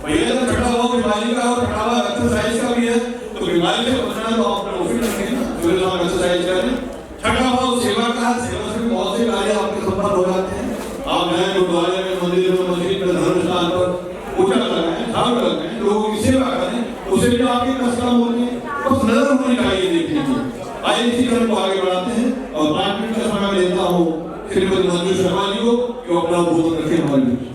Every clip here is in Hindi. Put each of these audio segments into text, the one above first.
भैया जब छठा भाव बीमारी का और छठा भाव एक्सरसाइज का भी है, तो बीमारी से बचना तो आप प्रॉफिट रखेंगे ना, जो आप एक्सरसाइज करें। छठा भाव सेवा का, सेवा से भी बहुत से कार्य आपके संपन्न हो जाते हैं। आप गए गुरुद्वारे में, मंदिर में, मस्जिद में, धर्म स्थान पर पूजा लगाएं, झाड़ू लगाएं, लोगों की सेवा करें, उससे भी आपके कष्ट कम होंगे। बस नजर होनी चाहिए देखने की। आइए इसी क्रम को आगे बढ़ाते हैं और 5 मिनट का समय देता हूँ श्रीमती मंजू शर्मा जी को कि अपना बोधन रखें हमारे बीच।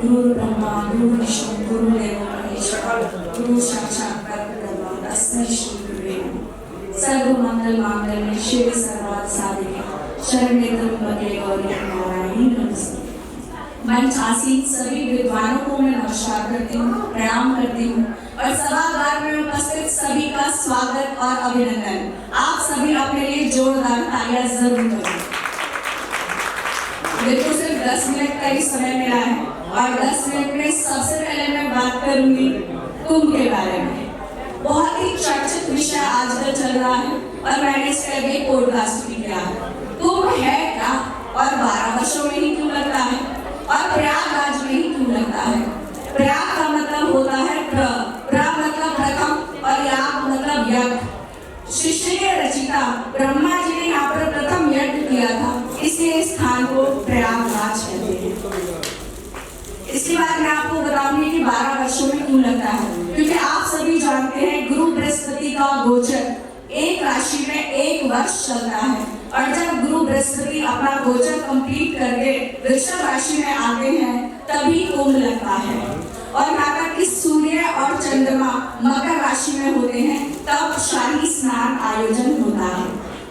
गुरु ब्रह्मा गुरु विष्णु गुरुदेव महेश्वर गुरु साक्षात् परब्रह्म तस्मै श्री गुरुवे नमः। सर्वमंगल मांगल्ये शिवे सर्वार्थ साधिके शरण्ये त्र्यंबके गौरी नारायणी नमस्ते। मंच आसीन सभी विद्वानों को मैं नमस्कार करती हूँ, प्रणाम करती हूँ और सभागार में उपस्थित सभी का स्वागत और अभिनंदन। आप सभी अपने लिए जोरदार तालियां जरूर करें। मेरे को सिर्फ 10 मिनट का ही समय मिला है और 10 मिनट में सबसे पहले मैं बात करूंगी कुंभ के बारे में। बहुत ही चर्चित विषय आजकल चल रहा है और मैंने इसके आगे पॉडकास्ट भी किया है। कुंभ है क्या और 12 वर्षों में ही क्यों लगता है और प्रयागराज में ही क्यों लगता है। प्रयाग का मतलब होता है प्र मतलब प्रथम और याग मतलब यज्ञ। सृष्टि के रचिता ब्रह्मा जी ने यहाँ पर प्रथम यज्ञ किया था, इसलिए इस स्थान को प्रयागराज कहते हैं। इसके बाद मैं आपको बताऊंगी कि 12 वर्षों में क्यों लगता है, क्योंकि आप सभी जानते हैं गुरु बृहस्पति का गोचर एक राशि में 1 वर्ष चलता है और जब गुरु बृहस्पति अपना गोचर कंप्लीट करके वृषभ राशि में आते हैं तभी कुंभ लगता है। और यहाँ तक कि सूर्य और चंद्रमा मकर राशि में होते हैं तब शाही स्नान आयोजन होता है।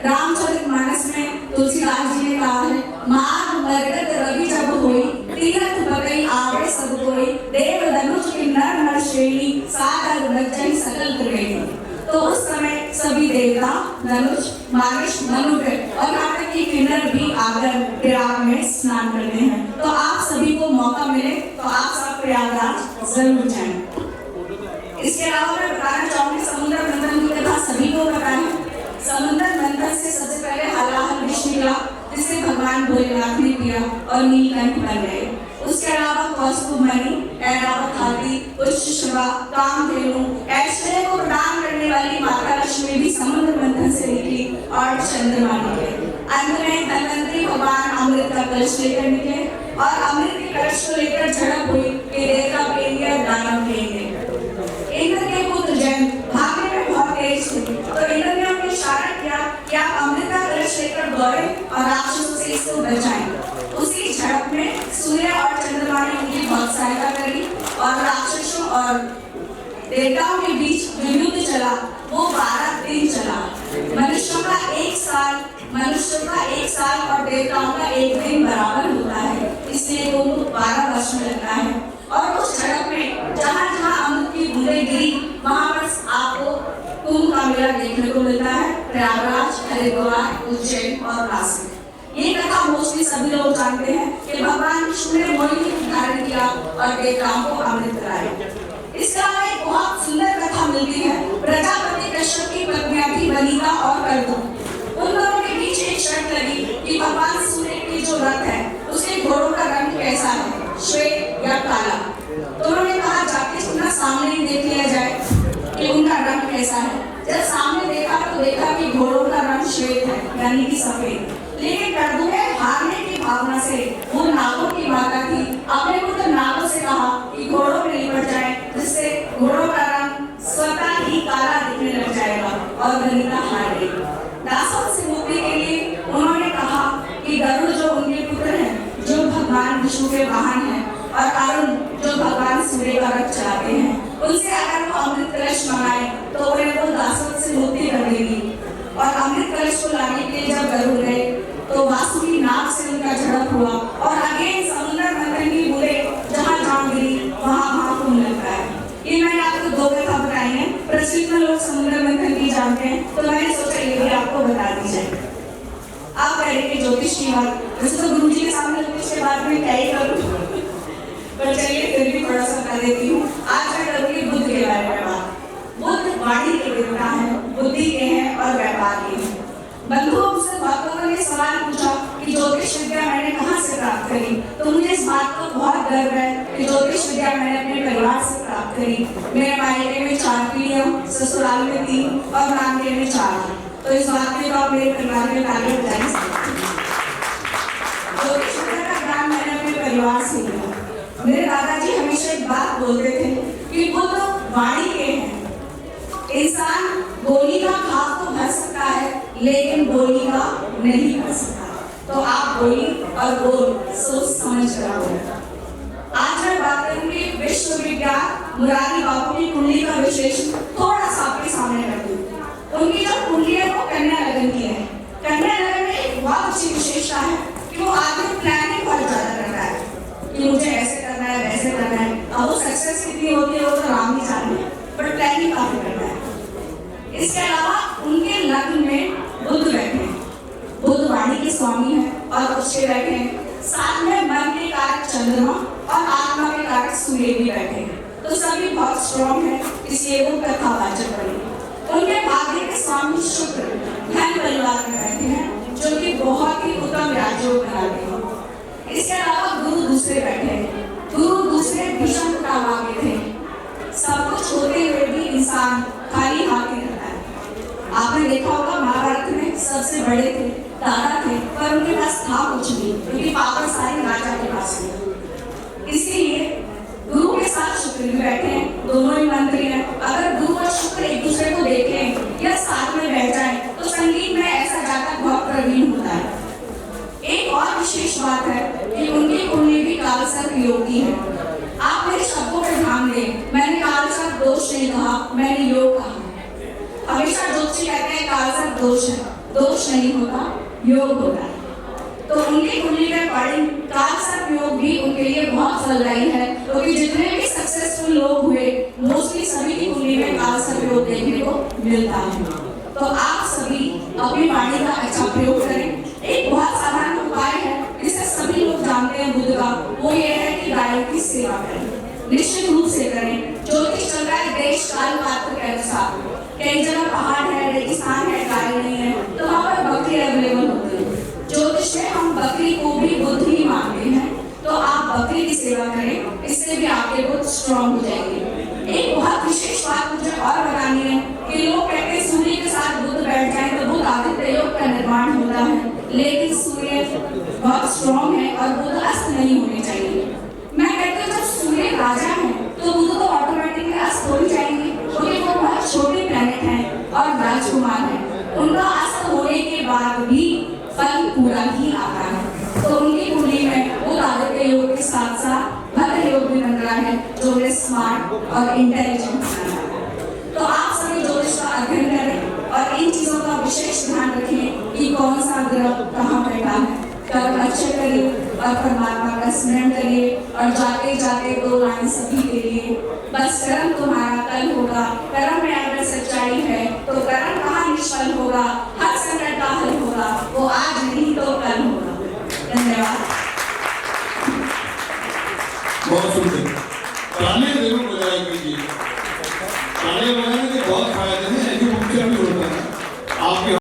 रामचरितमानस में तुलसीदास जी ने कहा है, माघ मरकत रवि जब होई तीरथ बकई आवे सब कोई देव धनुष की नर नर श्रेणी सागर बच्चन सकल त्रिवेणी। तो उस समय सभी देवता धनुष मानुष मनुष्य और यहाँ तक कि किन्नर भी आकर प्रयाग में स्नान करते हैं। तो आप सभी को मौका मिले तो आप सब प्रयागराज जरूर जाएं। इसके अलावा मैं बताना चाहूंगी समुद्र मंथन की कथा सभी को पता है। समुद्र मंथन से सबसे पहले हलाहल विष निकला जिसे भगवान भोलेनाथ ने पिया और नीलकंठ बन गए। उसके अलावा कौस्तुभ मणि, ऐरावत हाथी, उच्छ्रवा, कामधेनु, ऐश्वर्य को प्रदान करने वाली माता लक्ष्मी भी समुद्र मंथन से निकली और चंद्रमा निकले। अंत में धन्वंतरी भगवान अमृत का कलश लेकर निकले और अमृत के कलश को लेकर झड़प हुई कि देवता पेंगे दानव पेंगे। इंद्र के पुत्र जयंत भागने में बहुत तेज थे, तो इंद्र ने उन्हें इशारा किया कि आप अमृत का कलश लेकर दौड़ें और राक्षसों से इसको बचाएं। उसी झड़प में सूर्य और चंद्रमा ने उनकी बहुत सहायता करी और राक्षसों और देवताओं के बीच जो युद्ध चला वो 12 दिन चला। मनुष्यों का 1 साल और देवताओं का 1 दिन बराबर होता है, इसलिए वो 12 वर्ष में लगता है। और उस झड़प में जहाँ जहाँ अमृत की बूंदें गिरी वहाँ पर आपको कुंभ का मेला देखने को मिलता है। प्रयागराज, हरिद्वार, उज्जैन और काशी। ये कथा मोस्टली सभी लोग जानते हैं कि भगवान विष्णु ने मोहिनी धारण किया और देवताओं को अमृत कराया। इसके अलावा एक बहुत सुंदर कथा मिलती है। प्रजापति कश्यप की पत्नियां थी वनिता और कर्दम। उन दोनों के बीच एक शर्त लगी कि भगवान सूर्य की जो रथ है उसके घोड़ों का रंग कैसा है, श्वेत या काला। तो उन्होंने कहा जाके सुना सामने ही देख लिया जाए कि उनका रंग कैसा है। जब सामने देखा तो देखा कि घोड़ों का रंग श्वेत है यानी कि सफेद। लेकिन कर्दू ने हारने की भावना से, वो नागों की माता थी, अपने पुत्र नागों से कहा कि घोड़ों में लिपट जाए जिससे घोड़ों का रंग स्वतः ही काला दिखने लग जाएगा और वनिता हार गई। दासों से मुक्ति के लिए उन्होंने कहा कि गरुड़ जो उनके पुत्र हैं, जो भगवान विष्णु के वाहन हैं, और अरुण जो भगवान सूर्य का रथ चलाते हैं, उनसे अगर वो अमृत कलश मंगाए तो उन्हें वो दासों से मुक्ति कर देगी। और अमृत कलश को लाने के लिए जब गरुड़ गए तो वासुकी नाग से उनका झड़प हुआ और अगेन समुद्र मंथन की बूंदें जहाँ जहाँ गिरी वहाँ कुंभ लगता है। ये मैंने आपको 2 कथा बताई हैं। प्रचलित लोग समुद्र मंथन की जानते हैं तो मैंने सोचा ये भी आपको बता दी जाए। आप कह रहे कि ज्योतिष की बात, वैसे तो गुरु जी के सामने ज्योतिष के बारे में क्या ही करूँ, पर चलिए फिर भी थोड़ा सा बता देती हूँ। आज मैं करूँगी बुद्ध के बारे में बात। बुद्ध वाणी के देवता है, बुद्ध बंधुओं से भक्तों ने सवाल पूछा कि ज्योतिष विद्या मैंने कहाँ से प्राप्त करी, तो मुझे इस बात का बहुत गर्व है कि ज्योतिष विद्या मैंने अपने परिवार से प्राप्त करी। मेरे मायके में 4 पीढ़ियां, ससुराल में 3 और नानके में 4। तो इस बात के आप मेरे परिवार के तारीफ बजाई सकते हैं। ज्योतिष विद्या का ज्ञान मैंने अपने परिवार से लिया। मेरे दादाजी हमेशा एक बात बोलते थे कि बुद्ध वाणी के हैं। इंसान बोली का घाव तो भर सकता है लेकिन बोली का नहीं भर सकता। तो आप बोली और बोल सोच समझ कर बोले। आज मैं बात करूंगी विश्वविज्ञान मुरारी बापू की कुंडली का विश्लेषण थोड़ा सा आपके सामने रख दूं। उनकी जो कुंडली है वो कन्या लगन की है। कन्या लगन में एक बहुत अच्छी विशेषता है कि वो आदमी प्लानिंग बहुत ज्यादा करता है कि मुझे ऐसे करना है वैसे करना है। अब वो सक्सेस कितनी होती है वो तो राम ही जाने, बट प्लानिंग काफी करता है। इसके अलावा उनके लग्न में बुध बैठे हैं, बुध वाणी के स्वामी है और उसके बैठे हैं। साथ में मन के कारक चंद्रमा और आत्मा के कारक सूर्य भी बैठे हैं। तो सभी बहुत स्ट्रॉन्ग है, इसलिए वो कथावाचक बने। उनके भाग्य के स्वामी शुक्र धन परिवार में बैठे हैं जो कि बहुत ही उत्तम राज्यों बनाते हैं। इसके अलावा गुरु दूसरे बैठे हैं। गुरु दूसरे भीषण प्रभाव के थे। सब कुछ होते हुए भी इंसान खाली हाथ ही रहता है। आपने देखा होगा महाभारत में सबसे बड़े थे, दादा थे, पर उनके पास था कुछ नहीं क्योंकि पावर सारी राजा के पास थी। इसीलिए गुरु के साथ शुक्र भी बैठे हैं, दोनों ही मंत्री हैं। अगर गुरु और शुक्र एक दूसरे को देखें या साथ में बैठ जाए तो संगीत में ऐसा जातक बहुत प्रवीण होता है। एक और विशेष बात है कि उनकी कुंडली भी कालसर्प योग की है। आप मेरे शब्दों पर ध्यान दें, मैंने कालसर्प दोष नहीं कहा, मैंने योग कहा। हमेशा ज्योतिषी कहते हैं कालसर्प दोष है, दोष नहीं होता, योग होता है। तो उनकी कुंडली के अकॉर्डिंग कालसर्प योग भी उनके लिए बहुत फलदायी है, क्योंकि जितने भी सक्सेसफुल लोग हुए मोस्टली सभी की कुंडली में कालसर्प योग देखने को मिलता है। तो आप सभी अपनी वाणी का अच्छा प्रयोग करें। एक बहुत साधारण उपाय है जिसे सभी लोग जानते हैं बुद्ध का, वो ये है कि गायों की सेवा करें, निश्चित रूप से करें। ज्योतिष चल रहा है देश काल पात्र के अनुसार। कई जगह पहाड़ है, रेगिस्तान है, गाय नहीं है, तो वहाँ पर बकरी अवेलेबल होती है। ज्योतिष में हम बकरी को भी बुद्ध ही मानते हैं, तो आप बकरी की सेवा करें, इससे भी आपके बुद्ध स्ट्रॉन्ग हो जाएंगे। एक बहुत विशेष बात मुझे और बतानी है कि लोग कहते हैं सूर्य के साथ बुद्ध बैठ जाए तो बुद्ध आदित्य योग का निर्माण होता है, लेकिन सूर्य बहुत स्ट्रॉन्ग है और बुद्ध अस्त नहीं होने चाहिए। मैं कहती हूँ जब सूर्य राजा है तो बुद्ध तो ऑटोमेटिकली अस्त हो ही जाएंगे, क्योंकि वो बहुत छोटे प्लैनेट हैं और राजकुमार हैं। उनका अस्त होने के बाद भी फल पूरा ही आता है। तो उनकी कुंडली में बुद्ध आदित्य योग के साथ साथ भद्र योग भी बन रहा है जो उन्हें स्मार्ट और इंटेलिजेंट बना है। तो आप सभी ज्योतिष का अध्ययन करें और इन चीजों का विशेष ध्यान रखें कि कौन सा ग्रह कहाँ बैठा है। कर्म अच्छे करिए और परमात्मा का स्मरण करिए और जाते जाते 2 लाइन सभी के लिए, बस कर्म तुम्हारा कल होगा। कर्म में अगर सच्चाई है तो कर्म कहाँ निष्फल होगा। हर संकट का हल होगा, वो आज नहीं तो कल होगा। धन्यवाद। बहुत सुंदर।